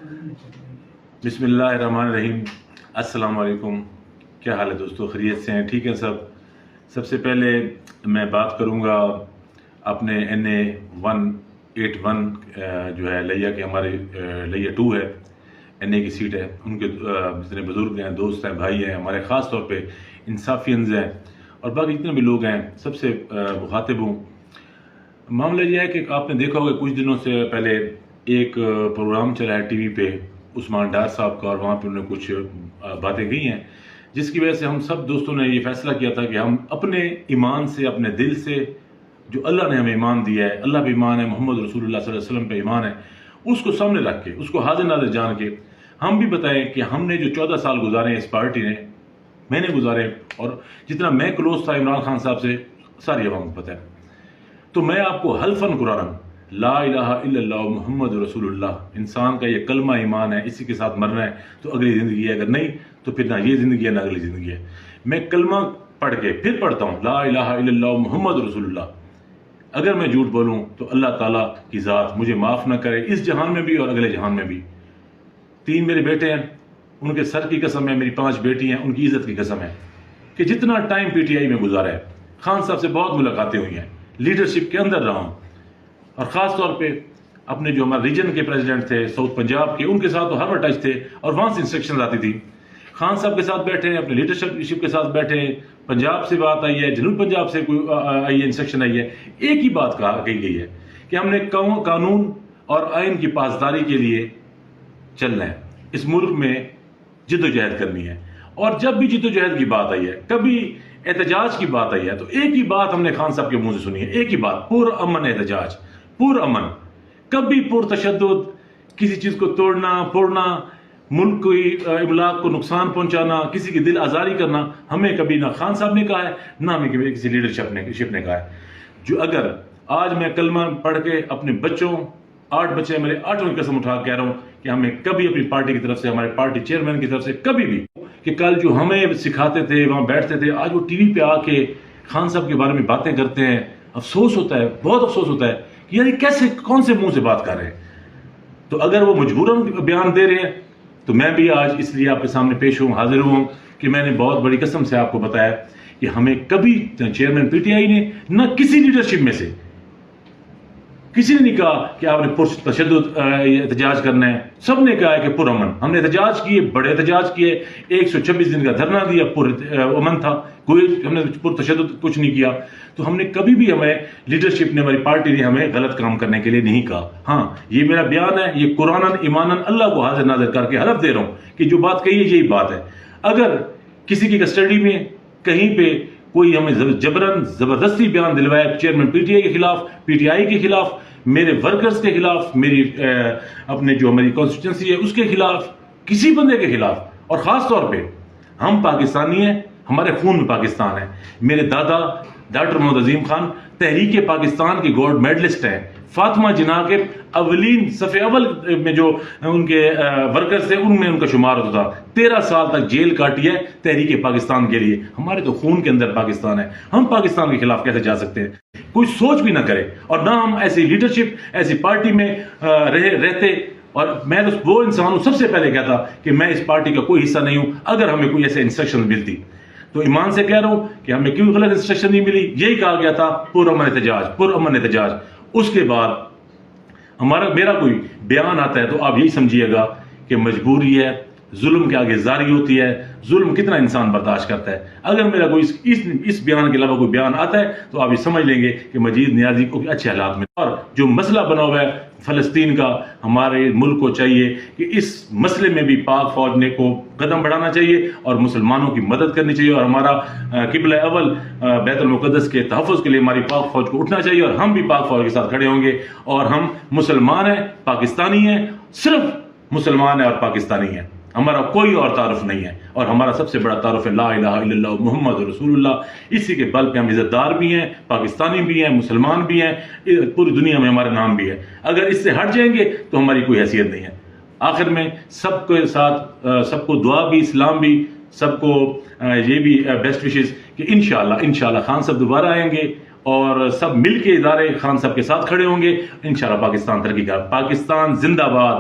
बिस्मिल्लाहिर्रहमानिर्रहीम। अस्सलाम वालेकुम। क्या हाल है दोस्तों, खैरियत से हैं? ठीक है सब। सबसे पहले मैं बात करूंगा अपने NA-181 जो है लिया के हमारे लिया 2 है, NA की सीट है, उनके जितने बुज़ुर्ग हैं, दोस्त हैं, भाई हैं, हमारे ख़ास तौर पे इंसाफियंस हैं और बाकी जितने भी लोग हैं, सबसे मुखातिब हूँ। मामला यह है कि आपने देखा होगा कुछ दिनों से पहले एक प्रोग्राम चला है टीवी पे उस्मान डार साहब का, और वहाँ पे उन्होंने कुछ बातें की हैं जिसकी वजह से हम सब दोस्तों ने ये फैसला किया था कि हम अपने ईमान से, अपने दिल से, जो अल्लाह ने हमें ईमान दिया है, अल्लाह पे ईमान है, मोहम्मद रसूलुल्लाह सल्लल्लाहु अलैहि वसल्लम पे ईमान है, उसको सामने रख के, उसको हाजिर नाज़िर जान के हम भी बताएं कि हमने जो 14 साल गुजारे हैं इस पार्टी ने, मैंने गुजारे, और जितना मैं क्लोज था इमरान खान साहब से, सारी अवाम को पता है। तो मैं आपको हल्फन कुरान, ला इलाहा इल्लल्लाह मुहम्मद रसूलुल्लाह, इंसान का ये कलमा ईमान है, इसी के साथ मरना है तो अगली ज़िंदगी है, अगर नहीं तो फिर ना ये ज़िंदगी है ना अगली ज़िंदगी है। मैं कलमा पढ़ के फिर पढ़ता हूँ, ला इलाहा इल्लल्लाह मुहम्मद रसूलुल्लाह। अगर मैं झूठ बोलूँ तो अल्लाह ताला की ज़ात मुझे माफ़ ना करे, इस जहान में भी और अगले जहान में भी। 3 मेरे बेटे हैं, उनके सर की कसम है, मेरी 5 बेटी हैं, उनकी इज़्ज़त की कसम है कि जितना टाइम PTI में गुजारा है, खान साहब से बहुत मुलाकातें हुई हैं, लीडरशिप के अंदर रहा हूँ, और ख़ास तौर पे अपने जो हमारे रीजन के प्रेसिडेंट थे साउथ पंजाब के, उनके साथ तो हर वक्त टच थे और वहाँ से इंस्ट्रक्शन आती थी। खान साहब के साथ बैठे हैं, अपने लीडरशिप के साथ बैठे हैं, पंजाब से बात आई है, जनूब पंजाब से कोई आई है, इंस्ट्रक्शन आई है, एक ही बात कही गई है कि हमने कानून और आइन की पासदारी के लिए चलना है, इस मुल्क में जिद्दोजहद करनी है। और जब भी जिद्दोजहद की बात आई है, कभी एहतजाज की बात आई है, तो एक ही बात हमने खान साहब के मुंह से सुनी है, एक ही बात, पुरअमन एहतजाज, पुरअमन। कभी पुरतशद्दुद, किसी चीज़ को तोड़ना फोड़ना, मुल्क की इमलाक को नुकसान पहुंचाना, किसी की दिल आज़ारी करना, हमें कभी ना खान साहब ने कहा है, ना हमें कभी किसी लीडरशिप ने कहा है। जो अगर आज मैं कलमा पढ़ के अपने बच्चों, 8 बच्चे मेरे, 8 की कसम उठा कह रहा हूँ कि हमें कभी अपनी पार्टी की तरफ से, हमारे पार्टी चेयरमैन की तरफ से कभी भी, कि कल जो हमें सिखाते थे, वहाँ बैठते थे, आज वो टीवी पे आके खान साहब के बारे में बातें करते हैं। अफसोस होता है, बहुत अफसोस होता है कि यार कैसे, कौन से मुंह से बात कर रहे हैं। तो अगर वो मजबूरन बयान दे रहे हैं तो मैं भी आज इसलिए आपके सामने पेश हूँ, हाजिर हूँ कि मैंने बहुत बड़ी कसम से आपको बताया कि हमें कभी चेयरमैन PTI ने, न किसी लीडरशिप में से किसी ने नहीं कहा कि आपने पुरतशद्दुद एहतजाज करना है। सब ने कहा है कि पुरअमन। हमने एहतजाज किए, बड़े एहतजाज किए, 126 दिन का धरना दिया, पुरअमन था, कोई हमने पुरतशद्दुद कुछ नहीं किया। तो हमने कभी भी, हमें लीडरशिप ने, हमारी पार्टी ने हमें गलत काम करने के लिए नहीं कहा। हाँ, ये मेरा बयान है, ये कुरानन ईमानन अल्लाह को हाजिर नाज़िर करके हलफ दे रहा हूँ कि जो बात कही है यही बात है। अगर किसी की कस्टडी में कहीं पे कोई हमें जबरन जबरदस्ती बयान दिलवाए चेयरमैन PTI के खिलाफ, PTI के खिलाफ, मेरे वर्कर्स के खिलाफ, मेरी अपने जो हमारी कॉन्स्टिट्यूंसी है उसके खिलाफ, किसी बंदे के खिलाफ, और ख़ास तौर पे हम पाकिस्तानी हैं, हमारे खून में पाकिस्तान है। मेरे दादा डॉक्टर मोहम्मद अजीम खान तहरीक पाकिस्तान के गोल्ड मेडलिस्ट हैं। फातिमा जिन्ना के अवलीन सफ़े अव्वल में जो उनके वर्कर्स थे उनमें उनका शुमार होता था। 13 साल तक जेल काटी है तहरीक पाकिस्तान के लिए। हमारे तो खून के अंदर पाकिस्तान है, हम पाकिस्तान के खिलाफ कैसे जा सकते हैं? कोई सोच भी ना करे, और ना हम ऐसी लीडरशिप, ऐसी पार्टी में रहते। और मैं तो वो इंसान हूँ, सबसे पहले कहता कि मैं इस पार्टी का कोई हिस्सा नहीं हूँ अगर हमें कोई ऐसे इंस्ट्रक्शन मिलती। तो ईमान से कह रहा हूँ कि हमें क्यों गलत इंस्ट्रक्शन नहीं मिली, यही कहा गया था पुरअमन एहतजाज, पुरअमन एहतजाज। उसके बाद मेरा कोई बयान आता है तो आप यही समझिएगा कि मजबूरी है, जुल्म के आगे जारी होती है, जुल्म कितना इंसान बर्दाश्त करता है। अगर मेरा कोई इस बयान के अलावा कोई बयान आता है तो आप ये समझ लेंगे कि मजीद नियाजी को अच्छे हालात में। और जो मसला बना हुआ है फ़लस्तीन का, हमारे मुल्क को चाहिए कि इस मसले में भी पाक फौज ने को कदम बढ़ाना चाहिए और मुसलमानों की मदद करनी चाहिए, और हमारा किबला अव्वल बैतुल मुक़द्दस के तहफ़्फ़ुज़ के लिए हमारी पाक फौज को उठना चाहिए, और हम भी पाक फौज के साथ खड़े होंगे। और हम मुसलमान हैं, पाकिस्तानी हैं, सिर्फ मुसलमान है और पाकिस्तानी है, हमारा कोई और तारुफ नहीं है। और हमारा सबसे बड़ा तारुफ है ला इलाहा इल्लल्लाह मुहम्मद रसूलुल्लाह। इसी के बल पे हम इज़्ज़तदार भी हैं, पाकिस्तानी भी हैं, मुसलमान भी हैं, पूरी दुनिया में हमारा नाम भी है। अगर इससे हट जाएंगे तो हमारी कोई हैसियत नहीं है। आखिर में सबके साथ सबको दुआ भी, इस्लाम भी, सबको ये भी बेस्ट विशेस कि इंशाल्लाह खान साहब दोबारा आएंगे और सब मिल के इदारे खान साहब के साथ खड़े होंगे। इंशाल्लाह पाकिस्तान तरक्की का, पाकिस्तान जिंदाबाद।